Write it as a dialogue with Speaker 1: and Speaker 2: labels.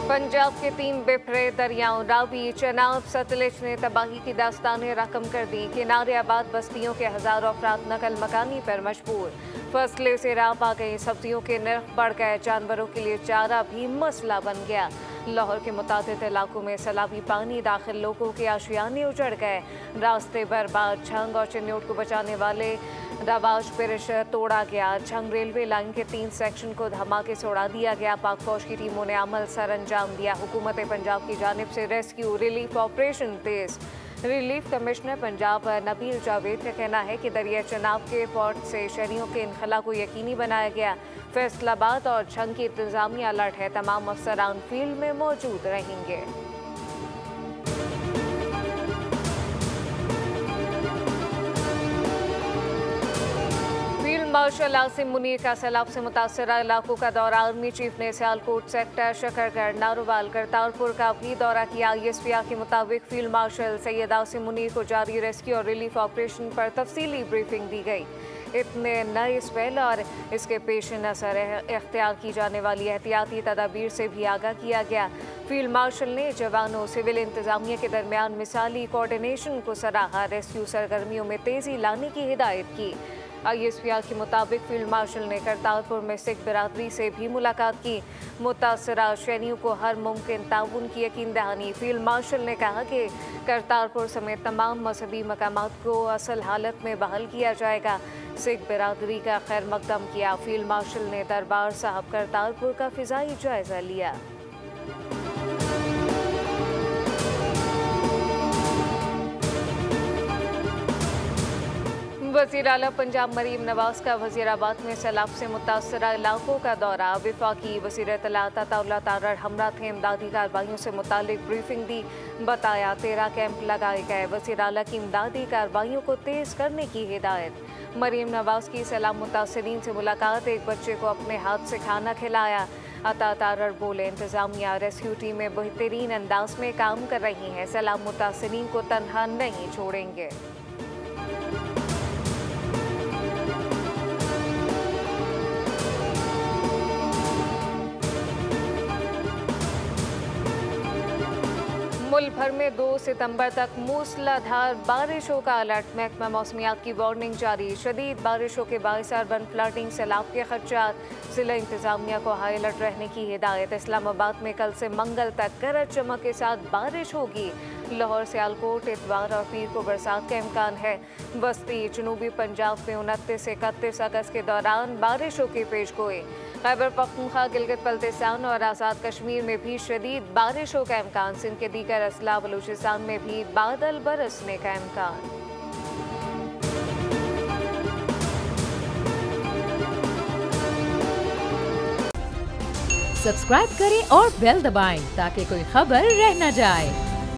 Speaker 1: पंजाब के 3 बिफरे दरियाओं रावी, चनाब, सतलुज ने तबाही की दास्तानें रकम कर दी। किनारे आबाद बस्तियों के हजारों अफराद नकल मकानी पर मजबूर। फसलें सैराब आ गई, सब्जियों के नर्ख बढ़ गए, जानवरों के लिए चारा भी मसला बन गया। लाहौर के मुतादिद इलाकों में सैलाबी पानी दाखिल, लोगों के आशियाने उजड़ गए, रास्ते बर्बाद। झंग और चिन्नौट को बचाने वाले रवाज ब्रिज तोड़ा गया। झंग रेलवे लाइन के 3 सेक्शन को धमाके से उड़ा दिया गया। पाक फौज की टीमों ने अमल सर अंजाम दिया। हुकूमत पंजाब की जानिब से रेस्क्यू रिलीफ ऑपरेशन तेज। रिलीफ कमिश्नर पंजाब नबील जावेद का कहना है कि दरिया चनाब के पोर्ट से शहरियों के इनखला को यकीनी बनाया गया। फैसलाबाद और झंग की इंतजामिया अलर्ट है, तमाम अफसरान फील्ड में मौजूद रहेंगे। मार्शल आसिम मुनीर का सैलाब से मुतासरा इलाकों का दौरा। आर्मी चीफ ने सियालकोट सेक्टर, शकरगढ़, नारोवाल, करतारपुर का भी दौरा किया। ISPR के मुताबिक फील्ड मार्शल सैयद आसिम मुनीर को जारी रेस्क्यू और रिलीफ ऑपरेशन पर तफसीली ब्रीफिंग दी गई। इतने नए स्पेल और इसके पेश नज़र इख्तियार की जाने वाली एहतियाती तदाबीर से भी आगाह किया गया। फील्ड मार्शल ने जवानों सिविल इंतजामिया के दरमियान मिसाली कोऑर्डिनेशन को सराहा। रेस्क्यू सरगर्मियों में तेज़ी लाने की हिदायत की। ISPR के मुताबिक फील्ड मार्शल ने करतारपुर में सिख बिरादरी से भी मुलाकात की। मुतासरा शहरियों को हर मुमकिन ताउन की यकीन दहानी। फील्ड मार्शल ने कहा कि करतारपुर समेत तमाम मजहबी मकामात को असल हालत में बहाल किया जाएगा। सिख बिरादरी का खैर मकदम किया। फील्ड मार्शल ने दरबार साहब करतारपुर का फिजाई जायजा लिया। वज़ीर आला पंजाब मरीम नवाज का वज़ीराबाद में सैलाब से मुतासरा इलाकों का दौरा। वफाकी वज़ीर इत्तलात अताउल्लाह तारड़ हमरा थे इमदादी कार्रवाइयों से मुतालिक ब्रीफिंग दी। बताया 13 कैंप लगाए गए। वज़ीर आला की इमदादी कार्रवाइयों को तेज़ करने की हिदायत। मरीम नवाज की सैलाब मुतासरीन से मुलाकात। एक बच्चे को अपने हाथ से खाना खिलाया। अता तारड़ बोले, इंतजामिया रेस्क्यू टीमें बेहतरीन अंदाज में काम कर रही हैं, सैलाब मुतासरीन को तनहा नहीं छोड़ेंगे। मुल्क भर में 2 सितंबर तक मूसलाधार बारिशों का अलर्ट। महकमा मौसमियात की वार्निंग जारी। शदीद बारिशों के बाइस अर्बन फ्लडिंग, सैलाब के खदशात। जिला इंतजामिया को हाई अलर्ट रहने की हिदायत। इस्लामाबाद में कल से मंगल तक गरज चमक के साथ बारिश होगी। लाहौर, सियालकोट, इतवार और पीर को बरसात का इम्कान है। वस्ती जनूबी पंजाब में 29 से 31 अगस्त के दौरान बारिशों की पेशगोई। खैबर पख्तूनख्वा, गिलगित बल्तिस्तान और आज़ाद कश्मीर में भी शदीद बारिशों का इम्कान। सिंध के दीगर अजला, बलूचिस्तान में भी बादल बरसने का इम्कान।
Speaker 2: सब्सक्राइब करें और बेल दबाएं ताकि कोई खबर रह न जाए।